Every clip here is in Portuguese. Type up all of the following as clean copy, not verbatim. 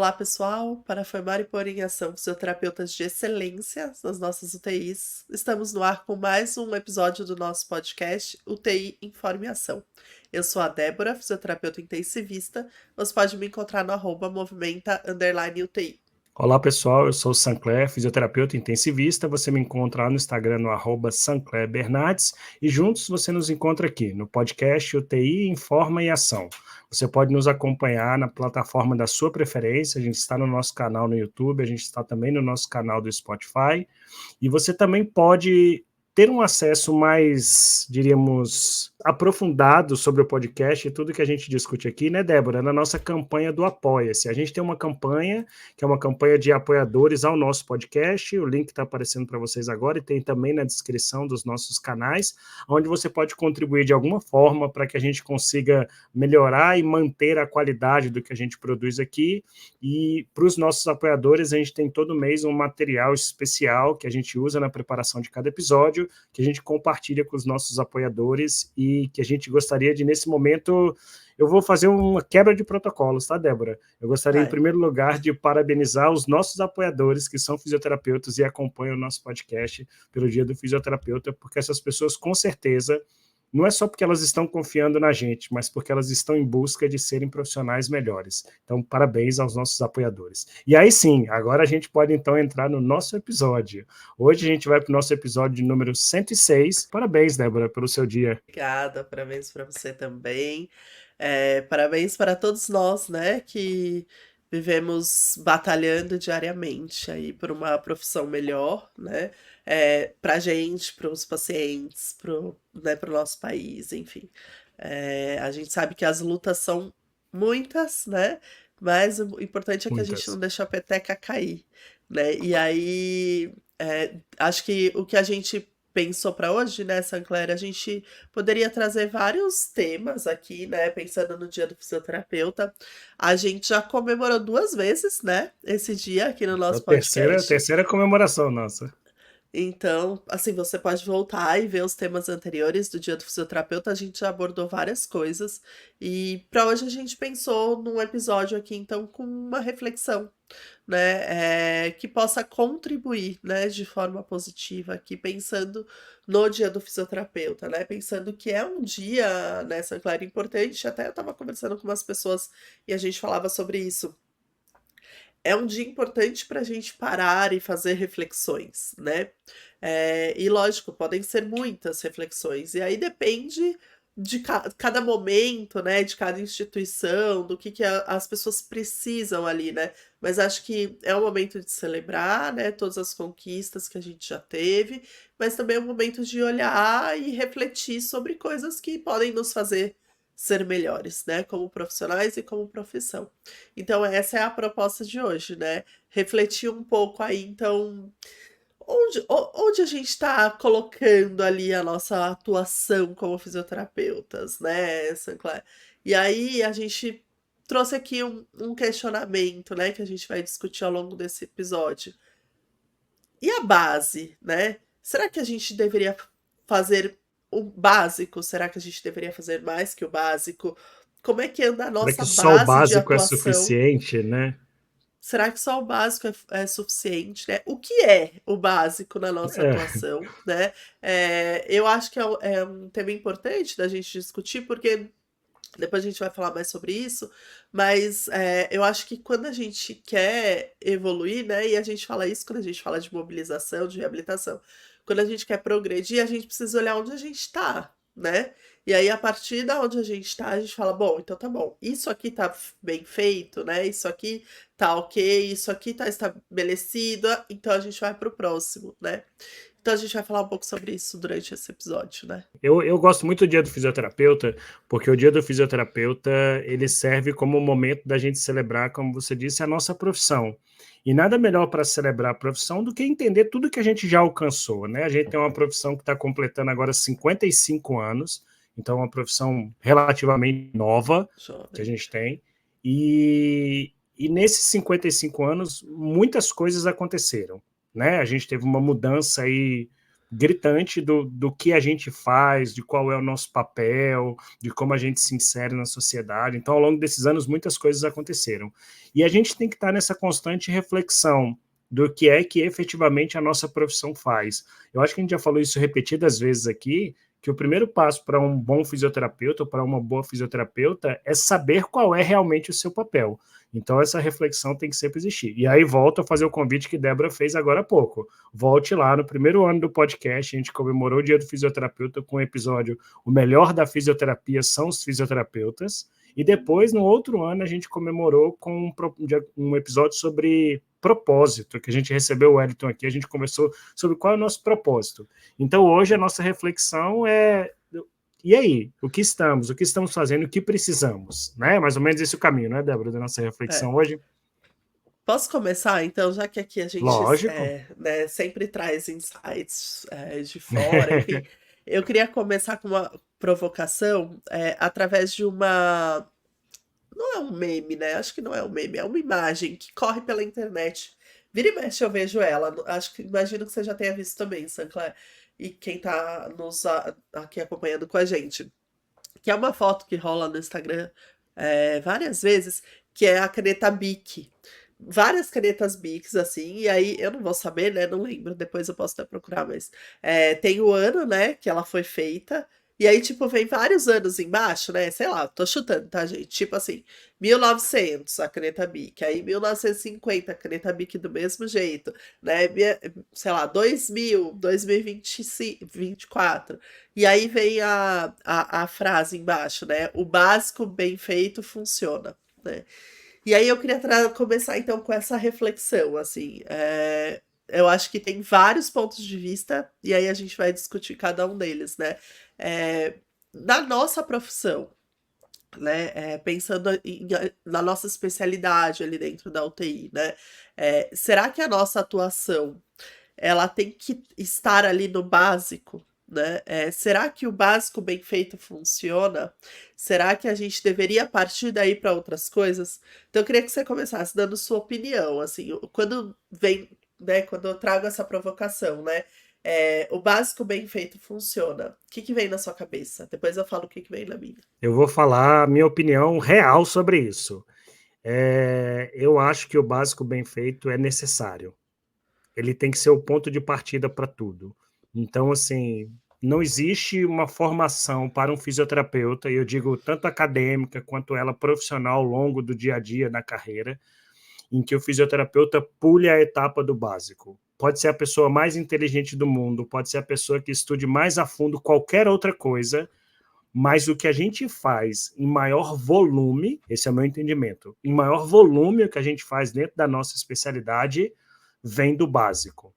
Olá, pessoal. Para formar e pôr em ação fisioterapeutas de excelência nas nossas UTIs, estamos no ar com mais um episódio do nosso podcast UTI Informe Ação. Eu sou a Débora, fisioterapeuta intensivista. Você pode me encontrar no @movimenta_UTI. Olá pessoal, eu sou o Sancler, fisioterapeuta intensivista. Você me encontra lá no Instagram no @SanclerBernardes e juntos você nos encontra aqui no podcast UTI Informa e Ação. Você pode nos acompanhar na plataforma da sua preferência. A gente está no nosso canal no YouTube, a gente está também no nosso canal do Spotify e você também pode ter um acesso mais, diríamos, aprofundado sobre o podcast e tudo que a gente discute aqui, né, Débora? Na nossa campanha do Apoia-se. A gente tem uma campanha, que é uma campanha de apoiadores ao nosso podcast, o link está aparecendo para vocês agora e tem também na descrição dos nossos canais, onde você pode contribuir de alguma forma para que a gente consiga melhorar e manter a qualidade do que a gente produz aqui. E para os nossos apoiadores, a gente tem todo mês um material especial que a gente usa na preparação de cada episódio, que a gente compartilha com os nossos apoiadores e que a gente gostaria de, nesse momento, eu vou fazer uma quebra de protocolos, tá, Débora? Eu gostaria, em Vai. primeiro lugar, de parabenizar os nossos apoiadores, que são fisioterapeutas e acompanham o nosso podcast pelo Dia do Fisioterapeuta, porque essas pessoas, com certeza, não é só porque elas estão confiando na gente, mas porque elas estão em busca de serem profissionais melhores. Então, parabéns aos nossos apoiadores. E aí sim, agora a gente pode então entrar no nosso episódio. Hoje a gente vai para o nosso episódio de número 106. Parabéns, Débora, pelo seu dia. Obrigada, parabéns para você também. Parabéns para todos nós, né, que vivemos batalhando diariamente aí por uma profissão melhor, né, para a gente, para os pacientes, para o nosso país, enfim. A gente sabe que as lutas são muitas, né, mas o importante é que a gente não Muitas. deixa a peteca cair, né, e aí acho que o que a gente pensou para hoje, né, Sancler, a gente poderia trazer vários temas aqui, né? Pensando no Dia do Fisioterapeuta. A gente já comemorou 2 vezes, né? Esse dia aqui no É a nosso terceira, podcast. terceira comemoração nossa. Então, assim, você pode voltar e ver os temas anteriores do Dia do Fisioterapeuta. A gente já abordou várias coisas. E para hoje a gente pensou num episódio aqui, então, com uma reflexão, né, que possa contribuir, né, de forma positiva aqui, pensando no Dia do Fisioterapeuta, né, pensando que é um dia, né, Sancler, importante. Até eu estava conversando com umas pessoas e a gente falava sobre isso. É um dia importante para a gente parar e fazer reflexões, né? E lógico, podem ser muitas reflexões, e aí depende de cada momento, né? De cada instituição, do que as pessoas precisam ali, né? Mas acho que é um momento de celebrar, né? Todas as conquistas que a gente já teve, mas também é um momento de olhar e refletir sobre coisas que podem nos fazer ser melhores, né? Como profissionais e como profissão. Então, essa é a proposta de hoje, né? Refletir um pouco aí, então, onde a gente está colocando ali a nossa atuação como fisioterapeutas, né, Sancler? E aí a gente trouxe aqui um questionamento, né, que a gente vai discutir ao longo desse episódio. E a base, né? Será que a gente deveria fazer o básico? Será que a gente deveria fazer mais que o básico? Como é que anda a Será nossa que só o base de básico é atuação? suficiente, né? Será que só o básico é suficiente, né? O que é o básico na nossa É, atuação, né? Eu acho que é um tema importante da gente discutir, porque depois a gente vai falar mais sobre isso, mas eu acho que quando a gente quer evoluir, né? E a gente fala isso quando a gente fala de mobilização, de reabilitação. Quando a gente quer progredir, a gente precisa olhar onde a gente está, né? E aí, a partir da onde a gente está, a gente fala, bom, então tá bom, isso aqui tá bem feito, né? Isso aqui tá ok, isso aqui tá estabelecido, então a gente vai pro próximo, né? Então a gente vai falar um pouco sobre isso durante esse episódio, né? eu gosto muito do dia do fisioterapeuta, porque o dia do fisioterapeuta ele serve como um momento da gente celebrar, como você disse, a nossa profissão. E nada melhor para celebrar a profissão do que entender tudo que a gente já alcançou, né? A gente tem uma profissão que está completando agora 55 anos, então é uma profissão relativamente nova que a Jovem. gente tem. E nesses 55 anos, muitas coisas aconteceram, né? A gente teve uma mudança aí gritante do que a gente faz, de qual é o nosso papel, de como a gente se insere na sociedade. Então, ao longo desses anos, muitas coisas aconteceram. E a gente tem que estar nessa constante reflexão do que é que efetivamente a nossa profissão faz. Eu acho que a gente já falou isso repetidas vezes aqui, que o primeiro passo para um bom fisioterapeuta ou para uma boa fisioterapeuta é saber qual é realmente o seu papel. Então, essa reflexão tem que sempre existir. E aí, volto a fazer o convite que Débora fez agora há pouco. Volte lá, no primeiro ano do podcast, a gente comemorou o Dia do Fisioterapeuta com o episódio O Melhor da Fisioterapia são os Fisioterapeutas. E depois, no outro ano, a gente comemorou com um episódio sobre propósito, que a gente recebeu o Wellington aqui, a gente conversou sobre qual é o nosso propósito. Então, hoje, a nossa reflexão é e aí, o que estamos fazendo, o que precisamos, né? Mais ou menos esse é o caminho, né, Débora, da nossa É. reflexão hoje? Posso começar, então, já que aqui a gente Lógico. né, sempre traz insights de fora, enfim. Eu queria começar com uma provocação através de uma. Não é um meme, né? Acho que não é um meme, é uma imagem que corre pela internet. Vira e mexe eu vejo ela. Acho que imagino que você já tenha visto também, Sancler. E quem tá aqui acompanhando com a gente. Que é uma foto que rola no Instagram várias vezes, que é a caneta Bic. Várias canetas Bics, assim, e aí eu não vou saber, né? Não lembro, depois eu posso até procurar, mas tem o ano, né, que ela foi feita, e aí, tipo, vem vários anos embaixo, né? Sei lá, tô chutando, tá, gente? Tipo assim, 1900 a caneta Bic, aí 1950 a caneta Bic do mesmo jeito, né? Sei lá, 2000, 2025, 24. E aí vem a frase embaixo, né? O básico bem feito funciona, né? E aí eu queria começar então com essa reflexão, assim, eu acho que tem vários pontos de vista, e aí a gente vai discutir cada um deles, né? Na nossa profissão, né? Pensando na nossa especialidade ali dentro da UTI, né? Será que a nossa atuação ela tem que estar ali no básico, né? Será que o básico bem feito funciona? Será que a gente deveria partir daí para outras coisas? Então eu queria que você começasse dando sua opinião, assim, quando vem, né, quando eu trago essa provocação, né? O básico bem feito funciona. O que que vem na sua cabeça? Depois eu falo o que que vem na minha. Eu vou falar a minha opinião real sobre isso. Eu acho que o básico bem feito é necessário. Ele tem que ser o ponto de partida para tudo. Então, assim, não existe uma formação para um fisioterapeuta, e eu digo tanto acadêmica quanto ela profissional ao longo do dia a dia na carreira, em que o fisioterapeuta pule a etapa do básico. Pode ser a pessoa mais inteligente do mundo, pode ser a pessoa que estude mais a fundo qualquer outra coisa, mas o que a gente faz em maior volume, esse é o meu entendimento, em maior volume o que a gente faz dentro da nossa especialidade vem do básico,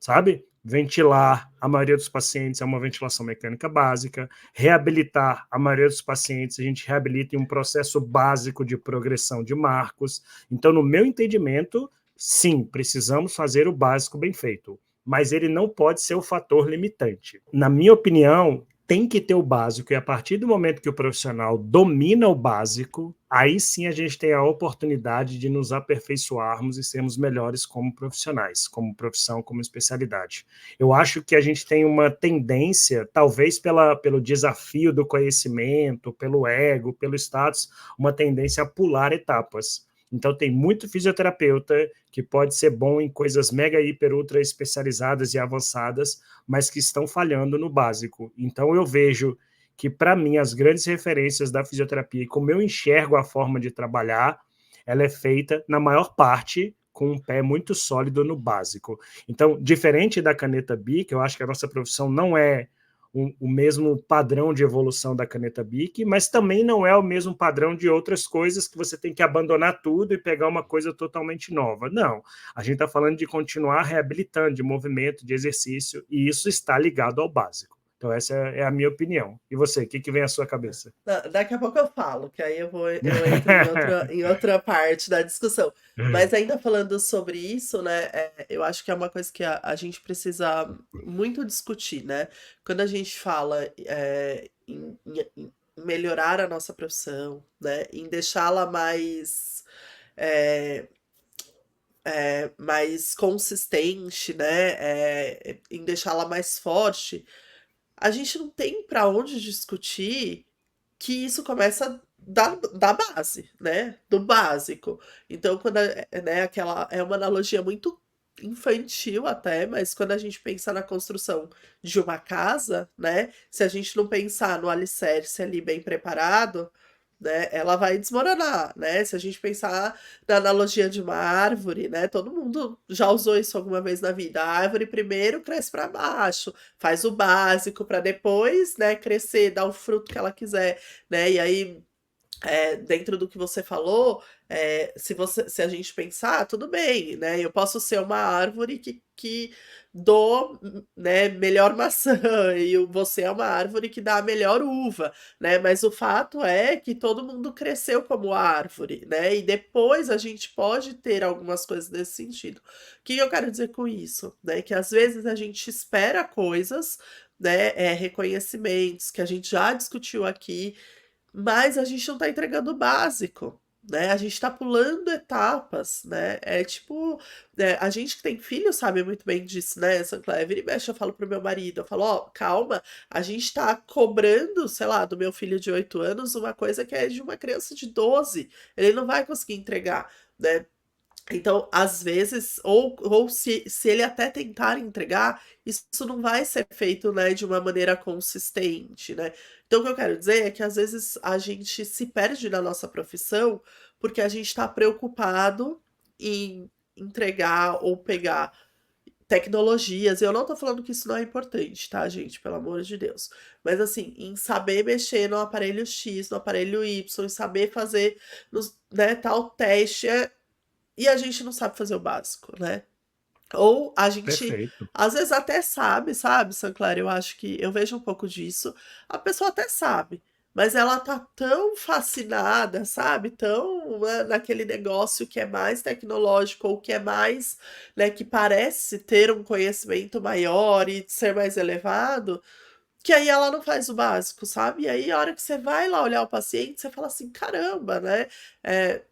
sabe? Ventilar a maioria dos pacientes é uma ventilação mecânica básica, reabilitar a maioria dos pacientes, a gente reabilita em um processo básico de progressão de marcos. Então, no meu entendimento, sim, precisamos fazer o básico bem feito, mas ele não pode ser o fator limitante. Na minha opinião, tem que ter o básico, e a partir do momento que o profissional domina o básico, aí sim a gente tem a oportunidade de nos aperfeiçoarmos e sermos melhores como profissionais, como profissão, como especialidade. Eu acho que a gente tem uma tendência, talvez pelo desafio do conhecimento, pelo ego, pelo status, uma tendência a pular etapas. Então, tem muito fisioterapeuta que pode ser bom em coisas mega, hiper, ultra especializadas e avançadas, mas que estão falhando no básico. Então, eu vejo que, para mim, as grandes referências da fisioterapia e como eu enxergo a forma de trabalhar, ela é feita, na maior parte, com um pé muito sólido no básico. Então, diferente da caneta BIC, eu acho que a nossa profissão não é o mesmo padrão de evolução da caneta BIC, mas também não é o mesmo padrão de outras coisas que você tem que abandonar tudo e pegar uma coisa totalmente nova. Não, a gente está falando de continuar reabilitando, de movimento, de exercício, e isso está ligado ao básico. Então, essa é a minha opinião. E você, o que vem à sua cabeça? Daqui a pouco eu falo, que aí eu entro em outra parte da discussão. Mas ainda falando sobre isso, né, eu acho que é uma coisa que a gente precisa muito discutir, né? Quando a gente fala em melhorar a nossa profissão, né, em deixá-la mais, é, mais consistente, né, em deixá-la mais forte, a gente não tem para onde discutir que isso começa da base, né, do básico. Então quando né, aquela é uma analogia muito infantil até, mas quando a gente pensa na construção de uma casa, né, se a gente não pensar no alicerce ali bem preparado, né, ela vai desmoronar, né? Se a gente pensar na analogia de uma árvore, né, todo mundo já usou isso alguma vez na vida. A árvore primeiro cresce para baixo, faz o básico para depois, né, crescer, dar o fruto que ela quiser, né? E aí dentro do que você falou, se a gente pensar, tudo bem, né? Eu posso ser uma árvore que dou, né, melhor maçã, e você é uma árvore que dá a melhor uva, né? Mas o fato é que todo mundo cresceu como árvore, né? E depois a gente pode ter algumas coisas nesse sentido. O que eu quero dizer com isso? Né? Que às vezes a gente espera coisas, né, reconhecimentos que a gente já discutiu aqui, mas a gente não tá entregando o básico, né? A gente tá pulando etapas, né? É tipo, a gente que tem filho sabe muito bem disso, né, Sancler? Vira e mexe, eu falo pro meu marido, eu falo, ó, calma, a gente tá cobrando, sei lá, do meu filho de 8 anos uma coisa que é de uma criança de 12. Ele não vai conseguir entregar, né? Então, às vezes, ou se ele até tentar entregar, isso não vai ser feito, né, de uma maneira consistente, né? Então, o que eu quero dizer é que às vezes a gente se perde na nossa profissão porque a gente está preocupado em entregar ou pegar tecnologias. Eu não tô falando que isso não é importante, tá, gente? Pelo amor de Deus. Mas assim, em saber mexer no aparelho X, no aparelho Y, em saber fazer, né, tal teste, e a gente não sabe fazer o básico, né? Ou a gente, Perfeito. às vezes até sabe, Sancler, eu acho que eu vejo um pouco disso. A pessoa até sabe, mas ela tá tão fascinada, sabe? Tão, né, naquele negócio que é mais tecnológico ou que é mais, né, que parece ter um conhecimento maior e ser mais elevado, que aí ela não faz o básico, sabe? E aí a hora que você vai lá olhar o paciente, você fala assim, caramba, né? É,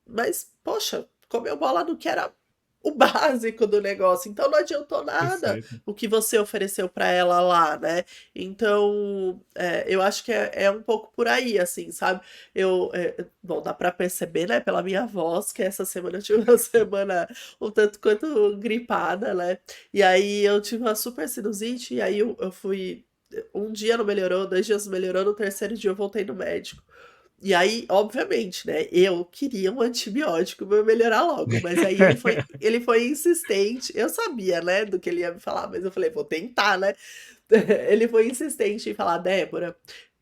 mas, poxa, comeu bola no que era o básico do negócio. Então não adiantou nada Perfeito. o que você ofereceu para ela lá, né? Então, eu acho que é um pouco por aí, assim, sabe? Bom, dá para perceber, né, pela minha voz, que essa semana eu tive uma semana um tanto quanto gripada, né? E aí eu tive uma super sinusite, e aí eu fui. Um dia não melhorou, 2 dias não melhorou, no terceiro dia eu voltei no médico. E aí, obviamente, né, eu queria um antibiótico pra eu melhorar logo, mas aí ele foi insistente. Eu sabia, né, do que ele ia me falar, mas eu falei, vou tentar, né? Ele foi insistente em falar, Débora,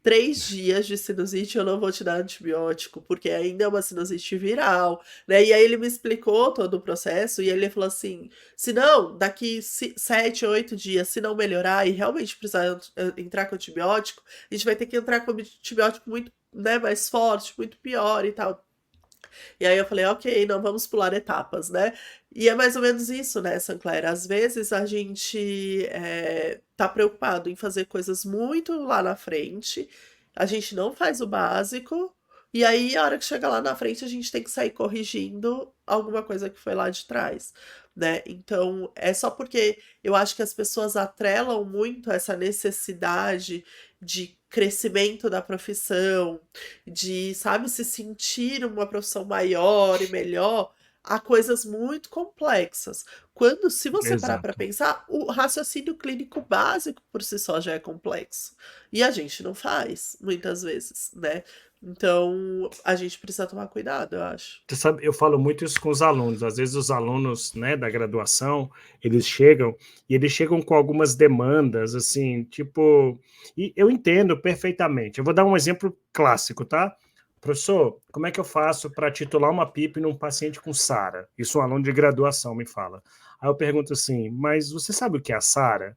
3 dias de sinusite eu não vou te dar antibiótico, porque ainda é uma sinusite viral, né? E aí ele me explicou todo o processo e ele falou assim: se não, daqui 7, 8 dias, se não melhorar e realmente precisar entrar com antibiótico, a gente vai ter que entrar com antibiótico muito, né, mais forte, muito pior e tal. E aí eu falei, ok, não vamos pular etapas, né? E é mais ou menos isso, né, Sancler? Às vezes a gente tá preocupado em fazer coisas muito lá na frente, a gente não faz o básico, e aí a hora que chega lá na frente a gente tem que sair corrigindo alguma coisa que foi lá de trás, né? Então é só porque eu acho que as pessoas atrelam muito essa necessidade de crescimento da profissão, de, sabe, se sentir uma profissão maior e melhor, a coisas muito complexas. Quando, se você parar para Exato. pensar, o raciocínio clínico básico por si só já é complexo. E a gente não faz, muitas vezes, né? Então, a gente precisa tomar cuidado, eu acho. Você sabe, eu falo muito isso com os alunos. Às vezes os alunos, né, da graduação, eles chegam com algumas demandas, assim, tipo, e eu entendo perfeitamente. Eu vou dar um exemplo clássico, tá? Professor, como é que eu faço para titular uma PIP num paciente com SARA? Isso um aluno de graduação me fala. Aí eu pergunto assim, mas você sabe o que é a SARA?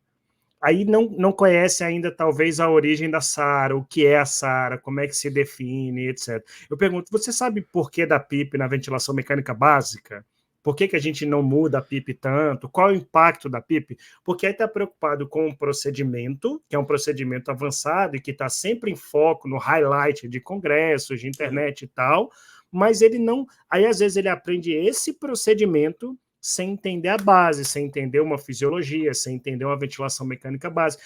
Aí não conhece ainda, talvez, a origem da SARA, o que é a SARA, como é que se define, etc. Eu pergunto, você sabe por que da PIP na ventilação mecânica básica? Por que a gente não muda a PIP tanto? Qual é o impacto da PIP? Porque aí está preocupado com um procedimento, que é um procedimento avançado e que está sempre em foco no highlight de congressos, de Sim. internet e tal, mas ele não... Aí, às vezes, ele aprende esse procedimento sem entender a base, sem entender uma fisiologia, sem entender uma ventilação mecânica básica.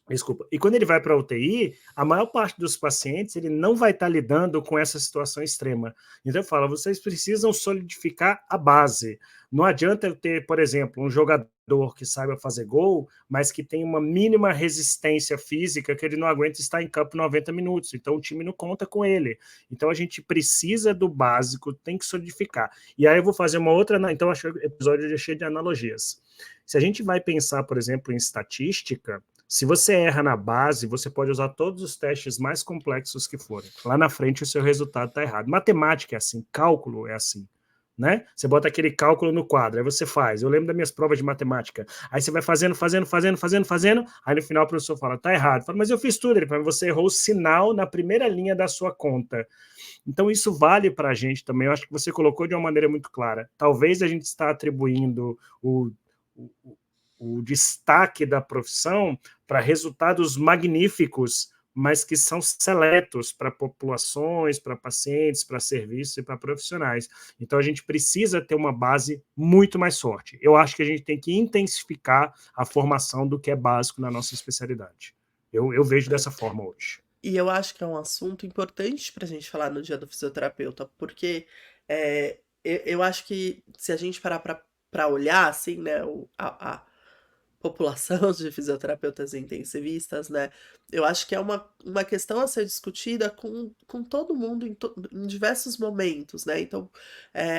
Desculpa. E quando ele vai para a UTI, a maior parte dos pacientes ele não vai estar lidando com essa situação extrema. Então eu falo, vocês precisam solidificar a base. Não adianta eu ter, por exemplo, um jogador que saiba fazer gol, mas que tem uma mínima resistência física que ele não aguenta estar em campo 90 minutos. Então o time não conta com ele. Então a gente precisa do básico, tem que solidificar. E aí eu vou fazer uma outra... Então acho que o episódio é cheio de analogias. Se a gente vai pensar, por exemplo, em estatística, se você erra na base, você pode usar todos os testes mais complexos que forem. Lá na frente o seu resultado está errado. Matemática é assim, cálculo é assim. Né? Você bota aquele cálculo no quadro, aí você faz. Eu lembro das minhas provas de matemática. Aí você vai fazendo, aí no final o professor fala, tá errado. Fala, mas eu fiz tudo. Ele fala, você errou o sinal na primeira linha da sua conta. Então isso vale para a gente também. Eu acho que você colocou de uma maneira muito clara. Talvez a gente está atribuindo o destaque da profissão para resultados magníficos, mas que são seletos para populações, para pacientes, para serviços e para profissionais. Então a gente precisa ter uma base muito mais forte. Eu acho que a gente tem que intensificar a formação do que é básico na nossa especialidade. Eu vejo dessa forma hoje. E eu acho que é um assunto importante para a gente falar no Dia do Fisioterapeuta, porque eu acho que se a gente parar para olhar, assim, né, a população de fisioterapeutas e intensivistas, né, eu acho que é uma questão a ser discutida com todo mundo em diversos momentos, né, então,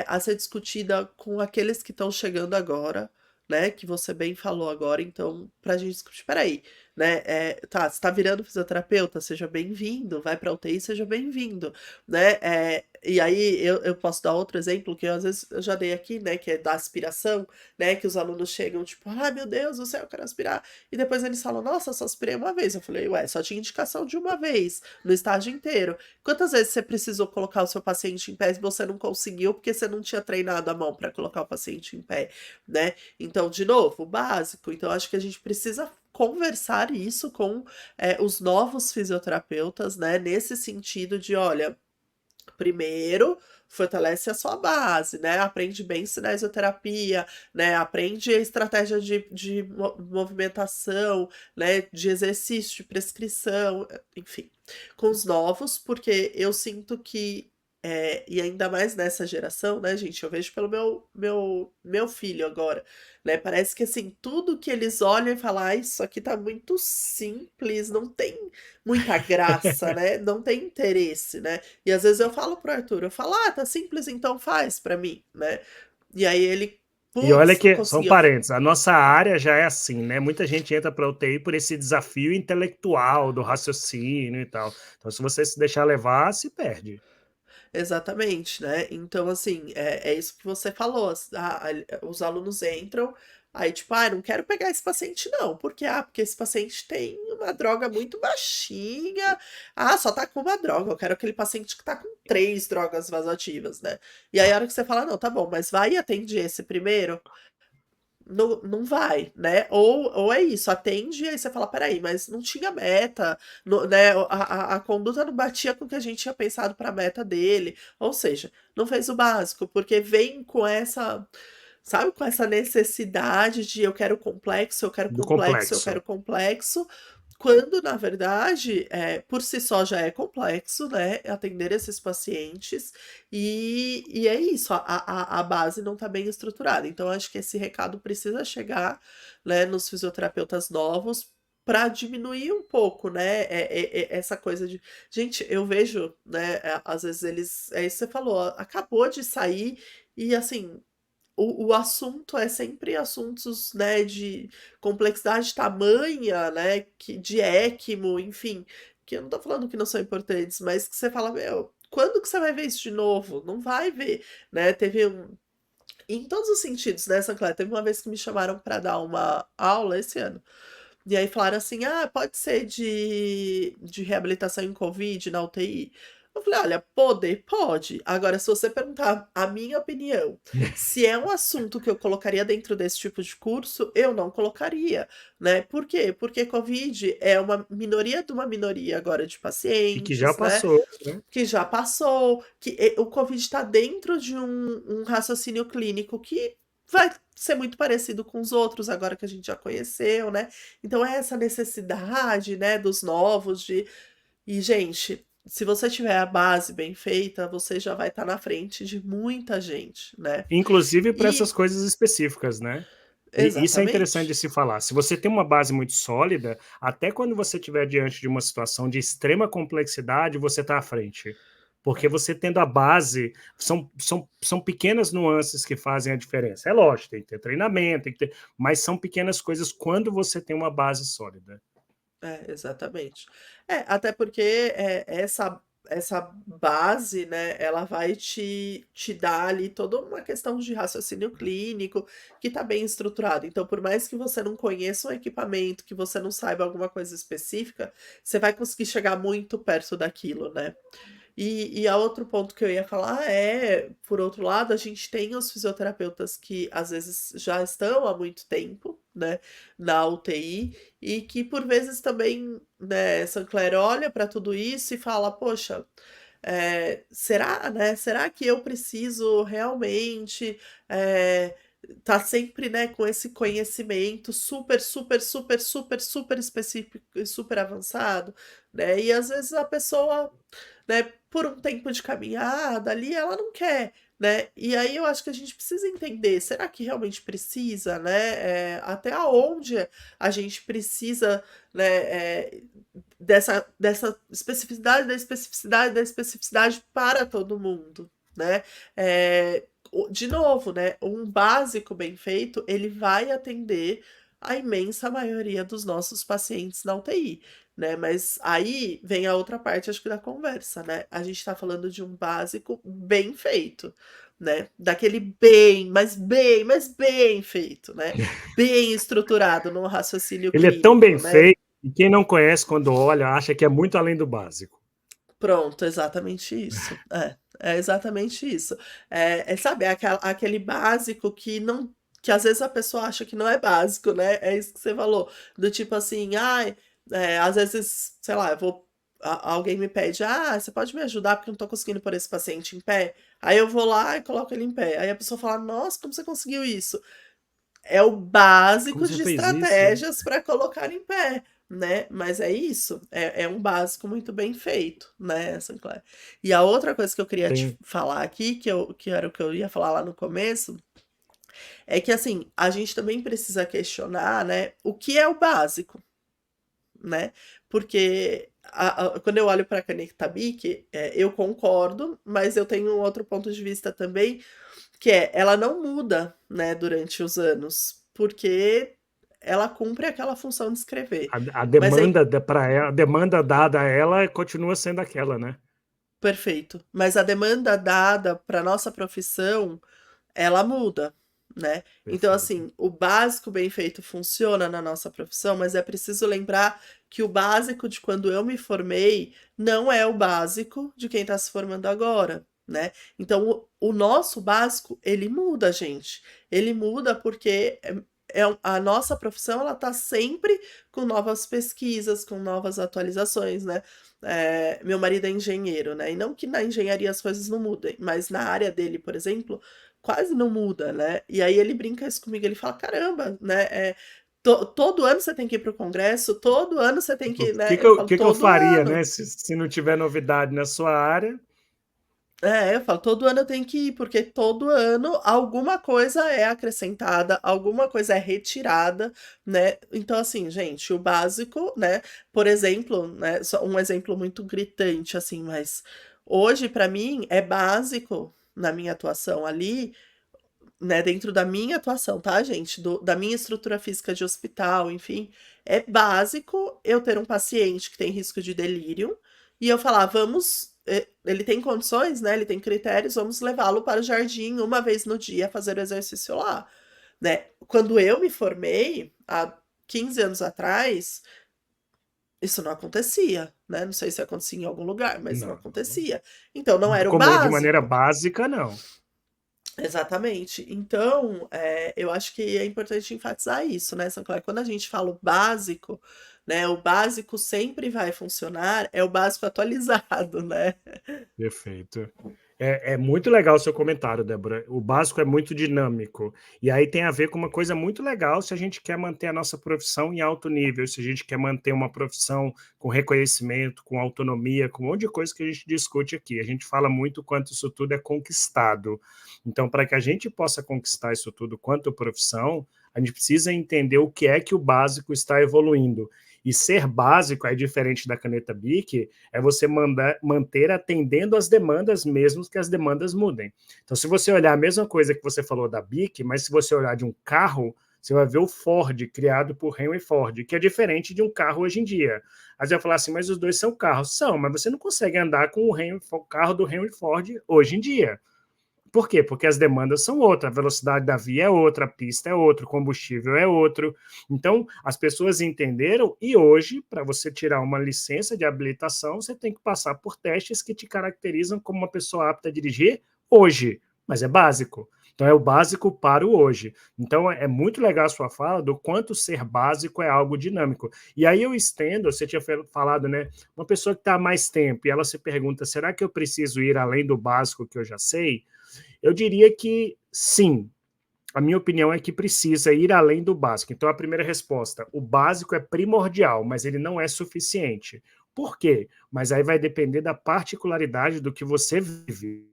a ser discutida com aqueles que estão chegando agora, né, que você bem falou agora, então, para a gente discutir, peraí, né, tá, você tá virando fisioterapeuta, seja bem-vindo, vai pra UTI, seja bem-vindo, né, e aí eu posso dar outro exemplo que às vezes eu já dei aqui, né, que é da aspiração, né, que os alunos chegam tipo, ai meu Deus do céu, eu quero aspirar, e depois eles falam, nossa, eu só aspirei uma vez, eu falei, ué, só tinha indicação de uma vez, no estágio inteiro, quantas vezes você precisou colocar o seu paciente em pé e você não conseguiu porque você não tinha treinado a mão para colocar o paciente em pé, né, então, de novo, o básico, então acho que a gente precisa conversar isso com os novos fisioterapeutas, né? Nesse sentido de, olha, primeiro fortalece a sua base, né? Aprende bem cinesioterapia, né? Aprende a estratégia de movimentação, né? De exercício, de prescrição, enfim. Com os novos, porque eu sinto que e ainda mais nessa geração, né, gente? Eu vejo pelo meu filho agora, né? Parece que assim, tudo que eles olham e falam, ah, isso aqui tá muito simples, não tem muita graça, né? Não tem interesse, né? E às vezes eu falo pro Arthur, eu falo, ah, tá simples, então faz pra mim, né? E aí ele, E olha putz, não que, são conseguiu. parênteses, a nossa área já é assim, né? Muita gente entra para a UTI por esse desafio intelectual do raciocínio e tal. Então, se você se deixar levar, se perde. Exatamente, né? Então, assim, é isso que você falou. Os alunos entram, aí, tipo, ah, não quero pegar esse paciente, não. Por quê? Ah, porque esse paciente tem uma droga muito baixinha. Ah, só tá com uma droga. Eu quero aquele paciente que tá com 3 drogas vasoativas, né? E aí, a hora que você fala, não, tá bom, mas vai e atende esse primeiro. Não, não vai, né? Ou é isso, atende e aí você fala, peraí, mas não tinha meta, né? A conduta não batia com o que a gente tinha pensado para a meta dele. Ou seja, não fez o básico, porque vem com essa, sabe, com essa necessidade de eu quero complexo, eu quero Do complexo, eu complexo. quero complexo, quando na verdade, por si só já é complexo, né, atender esses pacientes, e é isso, a base não está bem estruturada. Então, acho que esse recado precisa chegar, né, nos fisioterapeutas novos para diminuir um pouco, né, essa coisa de. Gente, eu vejo, né, às vezes eles. É isso que você falou, acabou de sair e assim. O assunto é sempre assuntos, né, de complexidade tamanha, né, de ECMO, enfim, que eu não tô falando que não são importantes, mas que você fala, meu, quando que você vai ver isso de novo? Não vai ver, né? Teve em todos os sentidos, né, Sancler? Teve uma vez que me chamaram para dar uma aula esse ano. E aí falaram assim: ah, pode ser de reabilitação em Covid na UTI? Eu falei: olha, poder, pode. Agora, se você perguntar a minha opinião, se é um assunto que eu colocaria dentro desse tipo de curso, eu não colocaria, né? Por quê? Porque Covid é uma minoria de uma minoria agora de E que já pacientes, né? passou, né? Que já passou, que o Covid está dentro de um raciocínio clínico que vai ser muito parecido com os outros agora que a gente já conheceu, né? Então é essa necessidade, né, dos novos de e gente, se você tiver a base bem feita, você já vai estar na frente de muita gente, né? Inclusive para essas E coisas específicas, né? E isso é interessante de exatamente. se falar. Se você tem uma base muito sólida, até quando você estiver diante de uma situação de extrema complexidade, você está à frente. Porque É, você tendo a base, são pequenas nuances que fazem a diferença. É lógico, tem que ter treinamento, mas são pequenas coisas quando você tem uma base sólida. exatamente. Até porque essa base, né, ela vai te dar ali toda uma questão de raciocínio clínico que está bem estruturado. Então, por mais que você não conheça um equipamento, que você não saiba alguma coisa específica, você vai conseguir chegar muito perto daquilo, né? E a outro ponto que eu ia falar é, por outro lado, a gente tem os fisioterapeutas que às vezes já estão há muito tempo, né, na UTI, e que por vezes também, né, Sancler olha para tudo isso e fala, poxa, será, né, será que eu preciso realmente tá sempre, né, com esse conhecimento super, super, super, super, super específico e super avançado, né? E às vezes a pessoa, né, por um tempo de caminhada ali, ela não quer, né? E aí eu acho que a gente precisa entender, será que realmente precisa, né? Até aonde a gente precisa, né, dessa especificidade, da especificidade, da especificidade para todo mundo, né? De novo, né? Um básico bem feito, ele vai atender a imensa maioria dos nossos pacientes na UTI, né? Mas aí vem a outra parte, acho que da conversa, né? A gente tá falando de um básico bem feito, né? Daquele bem, mas bem feito, né? Bem estruturado no raciocínio Ele é tão bem clínico, né? feito e quem não conhece, quando olha, acha que é muito além do básico. Pronto, exatamente isso. É exatamente isso. Sabe, aquele básico que não, que às vezes a pessoa acha que não é básico, né? É isso que você falou. Do tipo assim, ai, às vezes, sei lá, alguém me pede, você pode me ajudar porque eu não tô conseguindo pôr esse paciente em pé? Aí eu vou lá e coloco ele em pé. Aí a pessoa fala, nossa, como você conseguiu isso? É o Como básico você de fez isso? estratégias para colocar em pé, né? Mas é isso, é um básico muito bem feito, né, Sinclair? E a outra coisa que eu queria te Tem, falar aqui, que era o que eu ia falar lá no começo, é que assim, a gente também precisa questionar, né, o que é o básico, né? Porque quando eu olho para a caneta Bic, eu concordo, mas eu tenho um outro ponto de vista também, que ela não muda, né, durante os anos, porque ela cumpre aquela função de escrever. a Mas aí, demanda para ela, a demanda dada a ela continua sendo aquela, né? perfeito. Mas a demanda dada para nossa profissão, ela muda, né? Então, Perfeito. assim, o básico bem feito funciona na nossa profissão, mas é preciso lembrar que o básico de quando eu me formei não é o básico de quem está se formando agora, né? Então, o nosso básico, ele muda, gente. Ele muda porque a nossa profissão, ela tá sempre com novas pesquisas, com novas atualizações, né? Meu marido é engenheiro, né? E não que na engenharia as coisas não mudem, mas na área dele, por exemplo, quase não muda, né? E aí ele brinca isso comigo, ele fala, caramba, né? Todo ano você tem que ir para o congresso, todo ano você tem O que, que, né? que, Eu eu, falo, que, que eu todo faria, ano. né? Se não tiver novidade na sua área, Eu falo, todo ano eu tenho que ir, porque todo ano alguma coisa é acrescentada, alguma coisa é retirada, né? Então, assim, gente, o básico, né? Por exemplo, né? Só um exemplo muito gritante, assim, mas hoje, para mim, é básico na minha atuação ali, né, dentro da minha atuação, tá, gente? Da minha estrutura física de hospital, enfim, é básico eu ter um paciente que tem risco de delírio e eu falar, vamos, ele tem condições, né? Ele tem critérios, vamos levá-lo para o jardim uma vez no dia fazer o exercício lá, né? Quando eu me formei, há 15 anos atrás, isso não acontecia, né? Não sei se acontecia em algum lugar, mas não não. acontecia. Então, não era o Como de maneira básico. básica, não. Exatamente. Então, eu acho que é importante enfatizar isso, né, Sancler? Quando a gente fala o básico, né, o básico sempre vai funcionar, é o básico atualizado, né? Perfeito. É muito legal o seu comentário, Débora. O básico é muito dinâmico. E aí tem a ver com uma coisa muito legal se a gente quer manter a nossa profissão em alto nível, se a gente quer manter uma profissão com reconhecimento, com autonomia, com um monte de coisa que a gente discute aqui. A gente fala muito quanto isso tudo é conquistado. Então, para que a gente possa conquistar isso tudo quanto profissão, a gente precisa entender o que é que o básico está evoluindo. E ser básico é diferente da caneta Bic, é você manter atendendo as demandas, mesmo que as demandas mudem. Então, se você olhar a mesma coisa que você falou da Bic, mas se você olhar de um carro, você vai ver o Ford, criado por Henry Ford, que é diferente de um carro hoje em dia. Aí você vai falar assim, mas os dois são carros. São, mas você não consegue andar com o carro do Henry Ford hoje em dia. Por quê? Porque as demandas são outras, a velocidade da via é outra, a pista é outra, o combustível é outro. Então, as pessoas entenderam e hoje, para você tirar uma licença de habilitação, você tem que passar por testes que te caracterizam como uma pessoa apta a dirigir hoje, mas é básico. Então, é o básico para o hoje. Então, é muito legal a sua fala do quanto ser básico é algo dinâmico. E aí eu estendo, você tinha falado, né? Uma pessoa que está há mais tempo e ela se pergunta, será que eu preciso ir além do básico que eu já sei? Eu diria que sim. A minha opinião é que precisa ir além do básico. Então, a primeira resposta: o básico é primordial, mas ele não é suficiente. Por quê? Mas aí vai depender da particularidade do que você vive.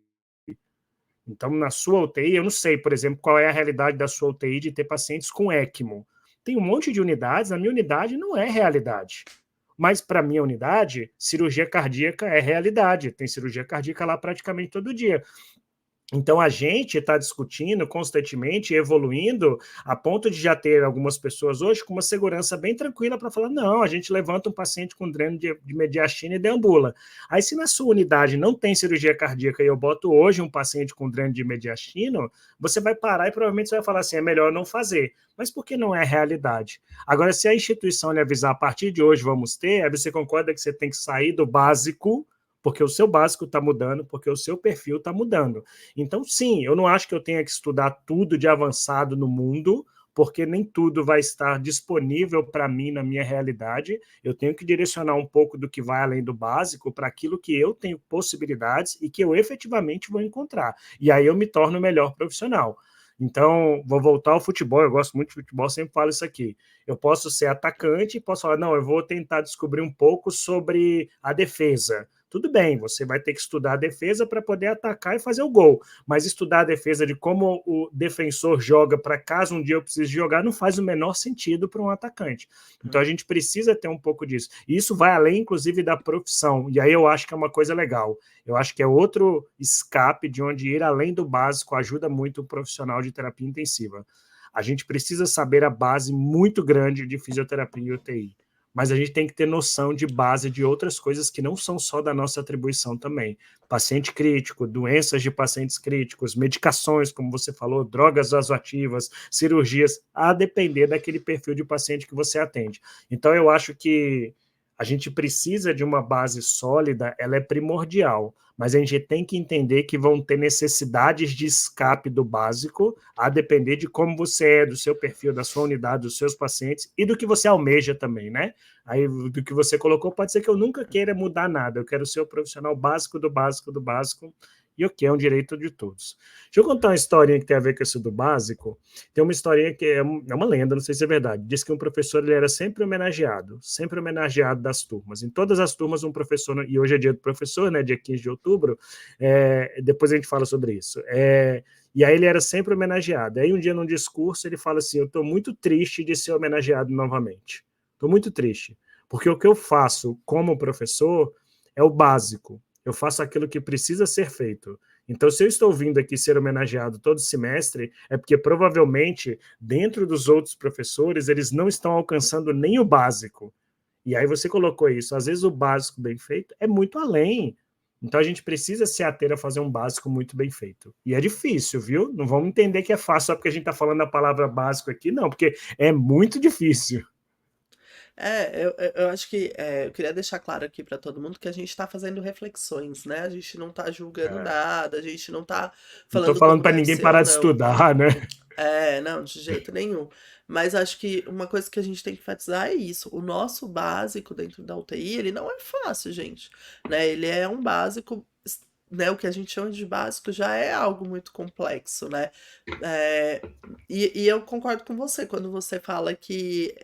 Então, na sua UTI, eu não sei, por exemplo, qual é a realidade da sua UTI de ter pacientes com ECMO. Tem um monte de unidades, a minha unidade não é realidade. Mas para a minha unidade, cirurgia cardíaca é realidade. Tem cirurgia cardíaca lá praticamente todo dia. Então, a gente está discutindo constantemente, evoluindo, a ponto de já ter algumas pessoas hoje com uma segurança bem tranquila para falar: não, a gente levanta um paciente com dreno de mediastina e deambula. Aí, se na sua unidade não tem cirurgia cardíaca e eu boto hoje um paciente com dreno de mediastina, você vai parar e provavelmente você vai falar assim: é melhor não fazer. Mas por que não é realidade? Agora, se a instituição lhe avisar a partir de hoje vamos ter, aí você concorda que você tem que sair do básico, porque o seu básico está mudando, porque o seu perfil está mudando. Então, sim, eu não acho que eu tenha que estudar tudo de avançado no mundo, porque nem tudo vai estar disponível para mim na minha realidade. Eu tenho que direcionar um pouco do que vai além do básico para aquilo que eu tenho possibilidades e que eu efetivamente vou encontrar. E aí eu me torno o melhor profissional. Então, vou voltar ao futebol, eu gosto muito de futebol, sempre falo isso aqui. Eu posso ser atacante e posso falar, não, eu vou tentar descobrir um pouco sobre a defesa. Tudo bem, você vai ter que estudar a defesa para poder atacar e fazer o gol, mas estudar a defesa de como o defensor joga para caso um dia eu precise jogar não faz o menor sentido para um atacante. Então a gente precisa ter um pouco disso. E isso vai além, inclusive, da profissão. E aí eu acho que é uma coisa legal. Eu acho que é outro escape de onde ir além do básico ajuda muito o profissional de terapia intensiva. A gente precisa saber a base muito grande de fisioterapia e UTI, mas a gente tem que ter noção de base de outras coisas que não são só da nossa atribuição também. Paciente crítico, doenças de pacientes críticos, medicações, como você falou, drogas vasoativas, cirurgias, a depender daquele perfil de paciente que você atende. Então, eu acho que a gente precisa de uma base sólida, ela é primordial, mas a gente tem que entender que vão ter necessidades de escape do básico, a depender de como você é, do seu perfil, da sua unidade, dos seus pacientes e do que você almeja também, né? Aí, do que você colocou, pode ser que eu nunca queira mudar nada, eu quero ser o profissional básico do básico do básico, e o que é um direito de todos. Deixa eu contar uma historinha que tem a ver com isso do básico. Tem uma historinha que é uma lenda, não sei se é verdade. Diz que um professor ele era sempre homenageado das turmas. Em todas as turmas, um professor, e hoje é dia do professor, né, dia 15 de outubro, depois a gente fala sobre isso. E aí ele era sempre homenageado. Aí um dia, num discurso, ele fala assim: eu estou muito triste de ser homenageado novamente. Estou muito triste. Porque o que eu faço como professor é o básico. Eu faço aquilo que precisa ser feito. Então, se eu estou vindo aqui ser homenageado todo semestre, é porque provavelmente, dentro dos outros professores, eles não estão alcançando nem o básico. E aí você colocou isso. Às vezes o básico bem feito é muito além. Então a gente precisa se ater a fazer um básico muito bem feito. E é difícil, viu? Não vamos entender que é fácil só porque a gente está falando a palavra básico aqui, não, porque é muito difícil. Eu acho que eu queria deixar claro aqui para todo mundo que a gente está fazendo reflexões, né? A gente não está julgando É. nada, a gente não está Não estou falando falando como para deve ninguém ser ou parar de não. estudar, né? Não, de jeito nenhum. Mas acho que uma coisa que a gente tem que enfatizar é isso. O nosso básico dentro da UTI, ele não é fácil, gente, né? Ele é um básico né, o que a gente chama de básico já é algo muito complexo, né? É, e eu concordo com você quando você fala que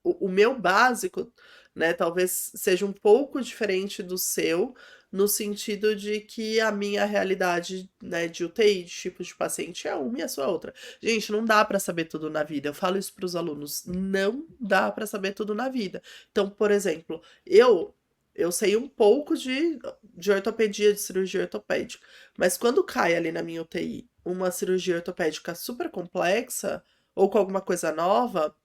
o meu básico, né, talvez seja um pouco diferente do seu, no sentido de que a minha realidade, né, de UTI, de tipo de paciente, é uma e a sua outra. Gente, não dá para saber tudo na vida. Eu falo isso para os alunos, não dá para saber tudo na vida. Então, por exemplo, eu sei um pouco de ortopedia, de cirurgia ortopédica, mas quando cai ali na minha UTI uma cirurgia ortopédica super complexa ou com alguma coisa nova,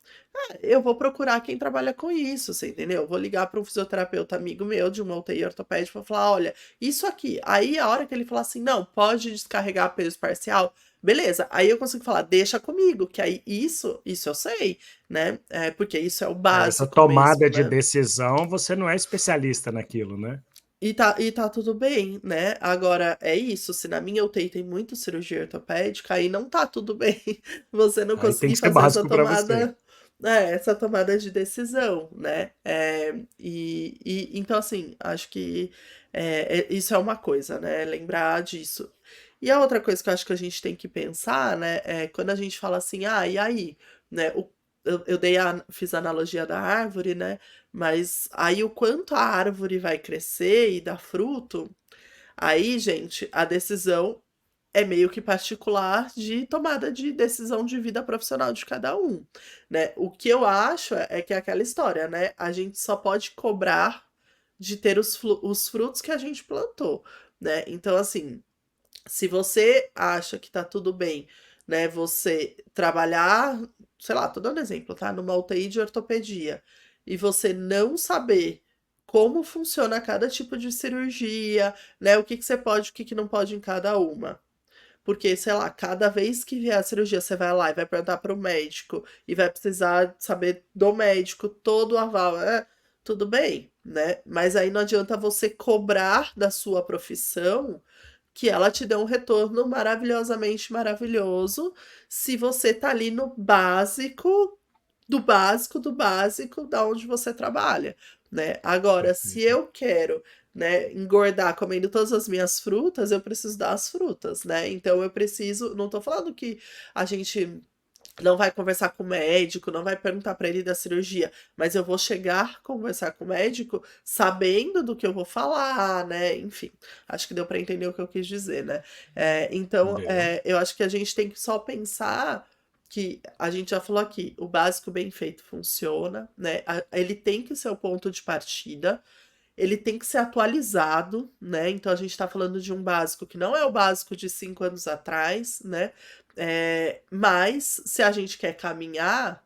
eu vou procurar quem trabalha com isso, você entendeu? Eu vou ligar para um fisioterapeuta amigo meu de uma UTI ortopédica e falar, olha, isso aqui. Aí a hora que ele falar assim, não, pode descarregar peso parcial, beleza. Aí eu consigo falar, deixa comigo, que aí isso eu sei, né? Porque isso é o Essa básico tomada mesmo, de né? decisão, você não é especialista naquilo, né? E tá tudo bem, né? Agora, é isso, se na minha UTI tem muito cirurgia ortopédica, aí não tá tudo bem você não Aí tem conseguir que ser fazer essa básico para você. tomada, essa tomada de decisão, né? Então, assim, acho que isso é uma coisa, né? Lembrar disso. E a outra coisa que eu acho que a gente tem que pensar, né, é quando a gente fala assim, e aí, né? Fiz a analogia da árvore, né? Mas aí o quanto a árvore vai crescer e dar fruto, aí, gente, a decisão é meio que particular de tomada de decisão de vida profissional de cada um, né? O que eu acho é que é aquela história, né? A gente só pode cobrar de ter os frutos que a gente plantou, né? Então, assim, se você acha que tá tudo bem, né, você trabalhar, sei lá, tô dando exemplo, tá? Numa UTI de ortopedia, e você não saber como funciona cada tipo de cirurgia, né? O que que você pode, o que que não pode em cada uma. Porque, sei lá, cada vez que vier a cirurgia, você vai lá e vai perguntar para o médico e vai precisar saber do médico todo o aval. Tudo bem, né? Mas aí não adianta você cobrar da sua profissão que ela te dê um retorno maravilhosamente maravilhoso se você tá ali no básico do básico do básico da onde você trabalha, né? Agora, se Perfeito. eu quero, né, engordar comendo todas as minhas frutas, eu preciso das frutas, né? Então eu preciso, não tô falando que a gente não vai conversar com o médico, não vai perguntar para ele da cirurgia, mas eu vou chegar conversar com o médico sabendo do que eu vou falar, né? Enfim, acho que deu para entender o que eu quis dizer, né? Então, Deu. eu acho que a gente tem que só pensar que a gente já falou aqui, o básico bem feito funciona, né? Ele tem que ser o ponto de partida, ele tem que ser atualizado, né? Então a gente está falando de um básico que não é o básico de 5 anos atrás, né? Mas se a gente quer caminhar,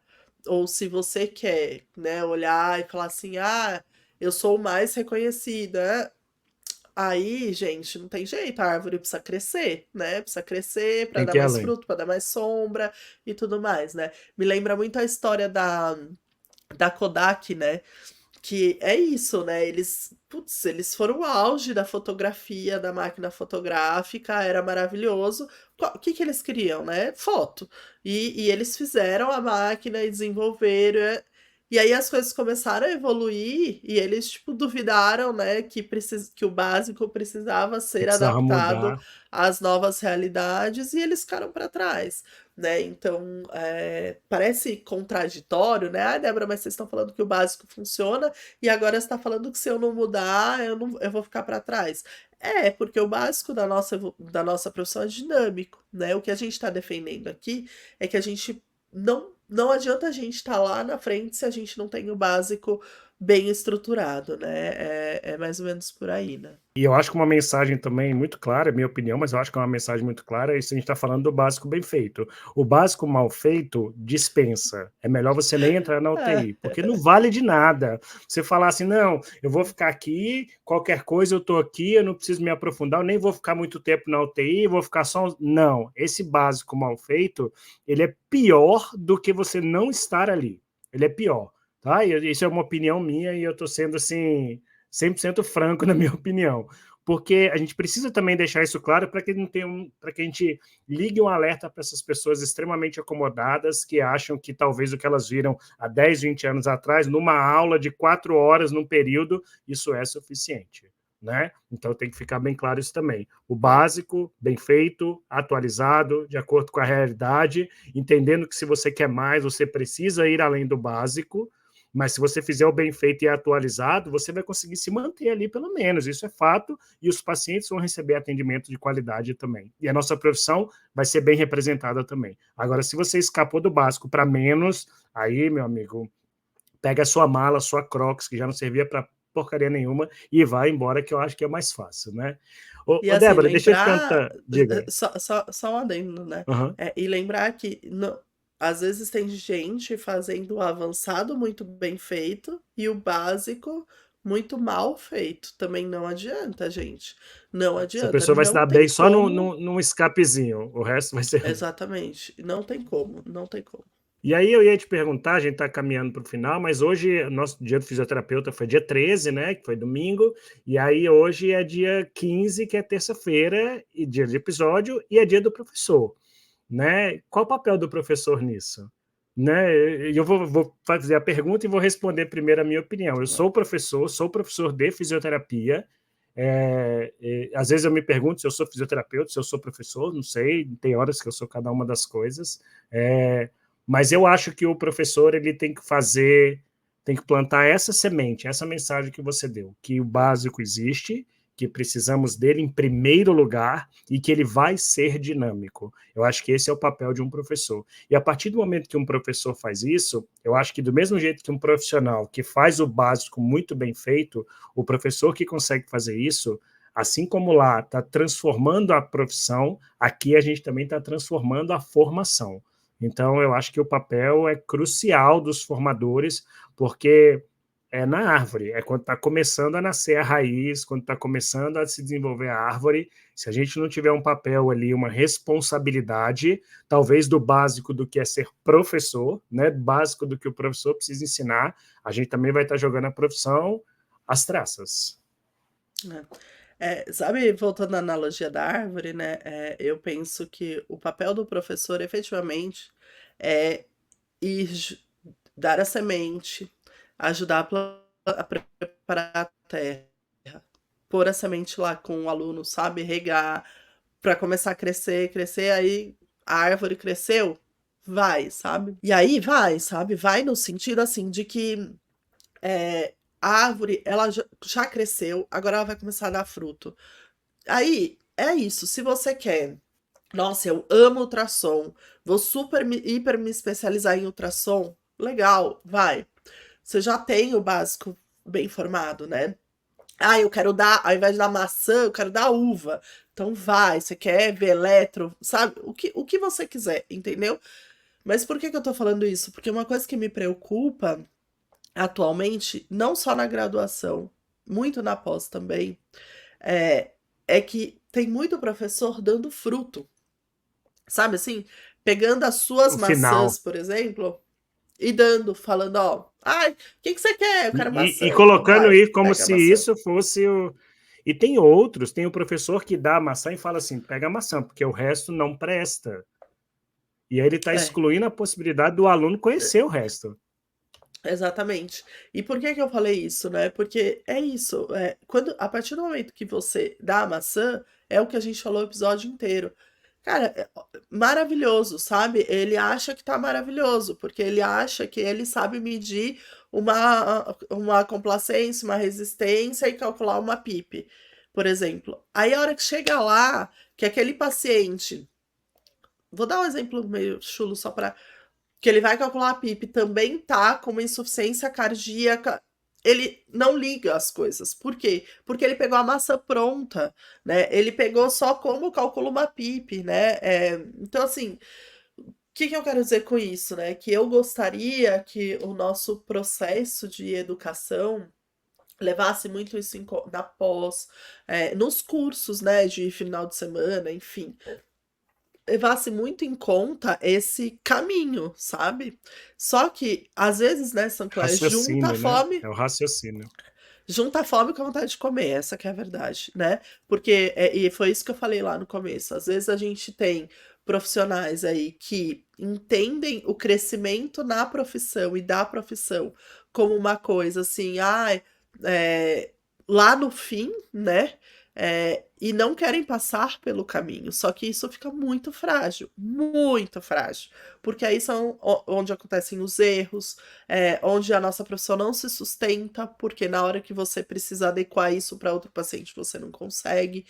ou se você quer, né, olhar e falar assim, eu sou o mais reconhecida, aí, gente, não tem jeito, a árvore precisa crescer, né? Precisa crescer para Tem dar que ir mais além. fruto, para dar mais sombra e tudo mais, né? Me lembra muito a história da Kodak, né? Que é isso, né? Eles foram o auge da fotografia, da máquina fotográfica, era maravilhoso. O que que eles queriam, né? Foto. E eles fizeram a máquina e desenvolveram. E aí as coisas começaram a evoluir e eles, tipo, duvidaram, né, que o básico precisava Que ser precisava adaptado mudar. às novas realidades e eles ficaram para trás, né? Então, parece contraditório, né? Débora, mas vocês estão falando que o básico funciona e agora você está falando que se eu não mudar, eu vou ficar para trás. Porque o básico da nossa profissão é dinâmico, né? O que a gente está defendendo aqui é que a gente não adianta a gente estar lá na frente se a gente não tem o básico bem estruturado, né? É mais ou menos por aí, né? E eu acho que uma mensagem também muito clara, minha opinião, mas eu acho que é uma mensagem muito clara, é isso a gente está falando do básico bem feito. O básico mal feito dispensa. É melhor você nem entrar na UTI, porque não vale de nada. Você falar assim, não, eu vou ficar aqui, qualquer coisa eu estou aqui, eu não preciso me aprofundar, eu nem vou ficar muito tempo na UTI, vou ficar só... Não, esse básico mal feito, ele é pior do que você não estar ali. Ele é pior, tá? Isso é uma opinião minha e eu estou sendo assim 100% franco na minha opinião, porque a gente precisa também deixar isso claro para que não tenha para que a gente ligue um alerta para essas pessoas extremamente acomodadas que acham que talvez o que elas viram há 10, 20 anos atrás, numa aula de 4 horas num período, isso é suficiente. né? Então tem que ficar bem claro isso também. O básico, bem feito, atualizado, de acordo com a realidade, entendendo que se você quer mais, você precisa ir além do básico, mas se você fizer o bem feito e atualizado, você vai conseguir se manter ali pelo menos, isso é fato, e os pacientes vão receber atendimento de qualidade também. E a nossa profissão vai ser bem representada também. Agora, se você escapou do básico para menos, aí, meu amigo, pega a sua mala, a sua Crocs, que já não servia para porcaria nenhuma, e vai embora, que eu acho que é mais fácil, né? E Ô assim, Débora, deixa eu te lembrar, perguntar, diga. só um adendo, né? Uhum. E lembrar que às vezes tem gente fazendo o avançado muito bem feito e o básico muito mal feito. Também não adianta, gente. Não Essa adianta. pessoa vai se Não dar tem bem só como. num escapezinho, o resto vai ser ruim. Exatamente. Não tem como. Não tem como. E aí eu ia te perguntar, a gente está caminhando para o final, mas hoje, nosso dia do fisioterapeuta foi dia 13, né, que foi domingo, e aí hoje é dia 15, que é terça-feira, e dia de episódio, e é dia do professor, né? Qual o papel do professor nisso? Né? Eu vou fazer a pergunta e vou responder primeiro a minha opinião. Eu sou professor de fisioterapia, às vezes eu me pergunto se eu sou fisioterapeuta, se eu sou professor, não sei, tem horas que eu sou cada uma das coisas, mas eu acho que o professor ele tem que fazer, tem que plantar essa semente, essa mensagem que você deu, que o básico existe, que precisamos dele em primeiro lugar e que ele vai ser dinâmico. Eu acho que esse é o papel de um professor. E a partir do momento que um professor faz isso, eu acho que do mesmo jeito que um profissional que faz o básico muito bem feito, o professor que consegue fazer isso, assim como lá está transformando a profissão, aqui a gente também está transformando a formação. Então, eu acho que o papel é crucial dos formadores, porque é na árvore, é quando está começando a nascer a raiz, quando está começando a se desenvolver a árvore. Se a gente não tiver um papel ali, uma responsabilidade, talvez do básico do que é ser professor, né, básico do que o professor precisa ensinar, a gente também vai estar jogando a profissão às traças. Sabe, voltando à analogia da árvore, né? Eu penso que o papel do professor efetivamente é ir dar a semente, ajudar a preparar a terra, pôr a semente lá com o aluno, sabe? Regar, para começar a crescer, crescer, aí a árvore cresceu, vai, sabe? E aí vai, sabe? Vai no sentido assim de que a árvore ela já cresceu, agora ela vai começar a dar fruto. Aí é isso. Se você quer, nossa, eu amo ultrassom, vou hiper me especializar em ultrassom, legal, vai. Você já tem o básico bem formado, né? Ah, eu quero dar, ao invés de dar maçã, eu quero dar uva. Então vai, você quer ver eletro, sabe? O que você quiser, entendeu? Mas por que que eu tô falando isso? Porque uma coisa que me preocupa atualmente, não só na graduação, muito na pós também, é, é que tem muito professor dando fruto, sabe assim? Pegando as suas O final. maçãs, por exemplo, e dando, falando, ó, ai, o que que você quer? Eu quero E maçã. Então colocando vai, isso como pega a se maçã. isso fosse o. E tem outros, tem o professor que dá a maçã e fala assim: pega a maçã, porque o resto não presta. E aí ele está É, excluindo a possibilidade do aluno conhecer o resto. exatamente. E por que que eu falei isso, né? Porque é isso, quando, a partir do momento que você dá a maçã, é o que a gente falou o episódio inteiro. Cara, maravilhoso, sabe? Ele acha que tá maravilhoso, porque ele acha que ele sabe medir uma complacência, uma resistência e calcular uma PIP, por exemplo. Aí a hora que chega lá, que aquele paciente, vou dar um exemplo meio chulo só para que ele vai calcular a PIP, também tá com uma insuficiência cardíaca. Ele não liga as coisas. Por quê? Porque ele pegou a massa pronta, né? Ele pegou só como calcula uma PIP, né? Então, assim, o que que eu quero dizer com isso, né? Que eu gostaria que o nosso processo de educação levasse muito isso na pós, nos cursos, né, de final de semana, enfim, levasse muito em conta esse caminho, sabe? Só que, às vezes, né, Sancler, Raciocínio, né? É o raciocínio. junta a fome com a vontade de comer, essa que é a verdade, né? Porque, e foi isso que eu falei lá no começo, às vezes a gente tem profissionais aí que entendem o crescimento na profissão e da profissão como uma coisa assim, ai, é, lá no fim, né? E não querem passar pelo caminho. Só que isso fica muito frágil. Porque aí são onde acontecem os erros, onde a nossa profissão não se sustenta, porque na hora que você precisa adequar isso para outro paciente, você não consegue.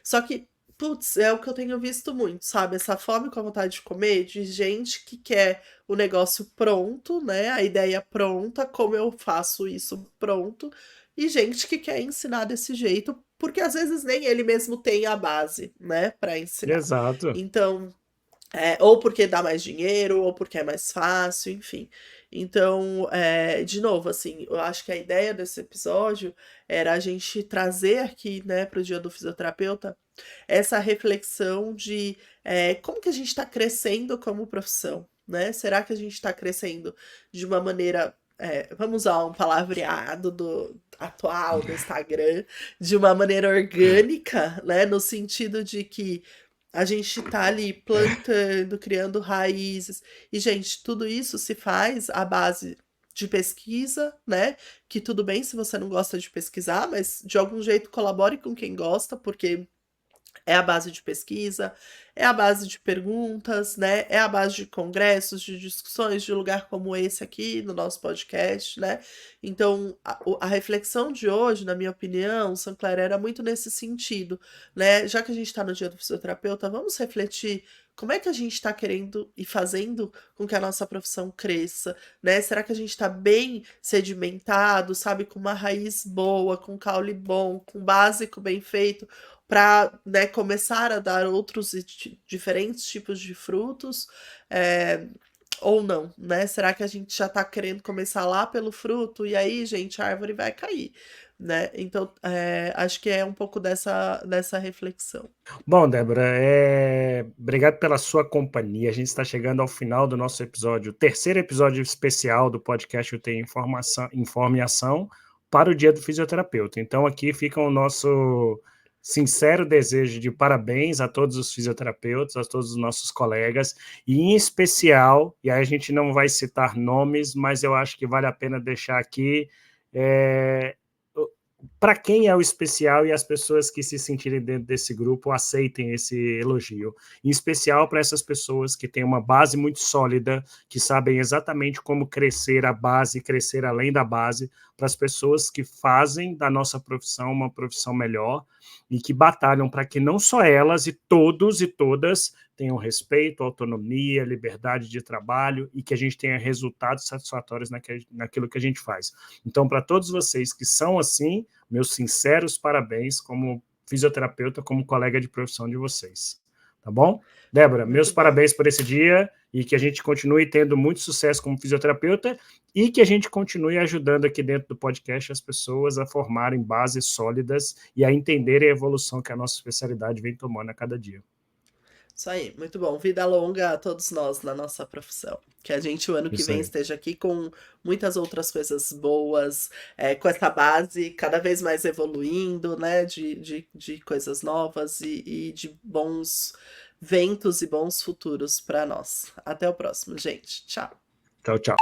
Só que, putz, é o que eu tenho visto muito, sabe? Essa fome com a vontade de comer, de gente que quer o negócio pronto, né? A ideia pronta, como eu faço isso pronto, e gente que quer ensinar desse jeito, porque às vezes nem ele mesmo tem a base, né, para ensinar. Exato. Então, ou porque dá mais dinheiro, ou porque é mais fácil, enfim. Então, de novo, assim, eu acho que a ideia desse episódio era a gente trazer aqui, né, para o Dia do Fisioterapeuta, essa reflexão de como que a gente está crescendo como profissão, né? Será que a gente está crescendo de uma maneira, vamos usar um palavreado do atual do Instagram, de uma maneira orgânica, né? No sentido de que a gente tá ali plantando, criando raízes. E, gente, tudo isso se faz à base de pesquisa, né? Que tudo bem se você não gosta de pesquisar, mas de algum jeito colabore com quem gosta, porque é a base de pesquisa, é a base de perguntas, né? É a base de congressos, de discussões, de lugar como esse aqui no nosso podcast, né? Então, a reflexão de hoje, na minha opinião, Sancler, era muito nesse sentido, né? Já que a gente está no Dia do Fisioterapeuta, vamos refletir como é que a gente está querendo e fazendo com que a nossa profissão cresça, né? Será que a gente está bem sedimentado, sabe? Com uma raiz boa, com caule bom, com básico bem feito, para, né, começar a dar outros diferentes tipos de frutos, ou não, né? Será que a gente já tá querendo começar lá pelo fruto e aí, gente, a árvore vai cair, né? Então, acho que é um pouco dessa reflexão. Bom, Débora, obrigado pela sua companhia. A gente está chegando ao final do nosso episódio, o terceiro episódio especial do podcast UTI Informação, Informe e Ação para o Dia do Fisioterapeuta. Então, aqui fica o nosso sincero desejo de parabéns a todos os fisioterapeutas, a todos os nossos colegas, e em especial, e aí a gente não vai citar nomes, mas eu acho que vale a pena deixar aqui para quem é o especial e as pessoas que se sentirem dentro desse grupo aceitem esse elogio. Em especial para essas pessoas que têm uma base muito sólida, que sabem exatamente como crescer a base, crescer além da base, para as pessoas que fazem da nossa profissão uma profissão melhor e que batalham para que não só elas e todos e todas tenham respeito, autonomia, liberdade de trabalho e que a gente tenha resultados satisfatórios naquilo que a gente faz. Então, para todos vocês que são assim, meus sinceros parabéns como fisioterapeuta, como colega de profissão de vocês. Tá bom? Débora, meus parabéns por esse dia e que a gente continue tendo muito sucesso como fisioterapeuta e que a gente continue ajudando aqui dentro do podcast as pessoas a formarem bases sólidas e a entenderem a evolução que a nossa especialidade vem tomando a cada dia. Isso aí, muito bom. Vida longa a todos nós na nossa profissão. Que a gente, o ano que vem, esteja aqui com muitas outras coisas boas, com essa base cada vez mais evoluindo, né? De coisas novas e de bons ventos e bons futuros para nós. Até o próximo, gente. Tchau. Tchau, tchau.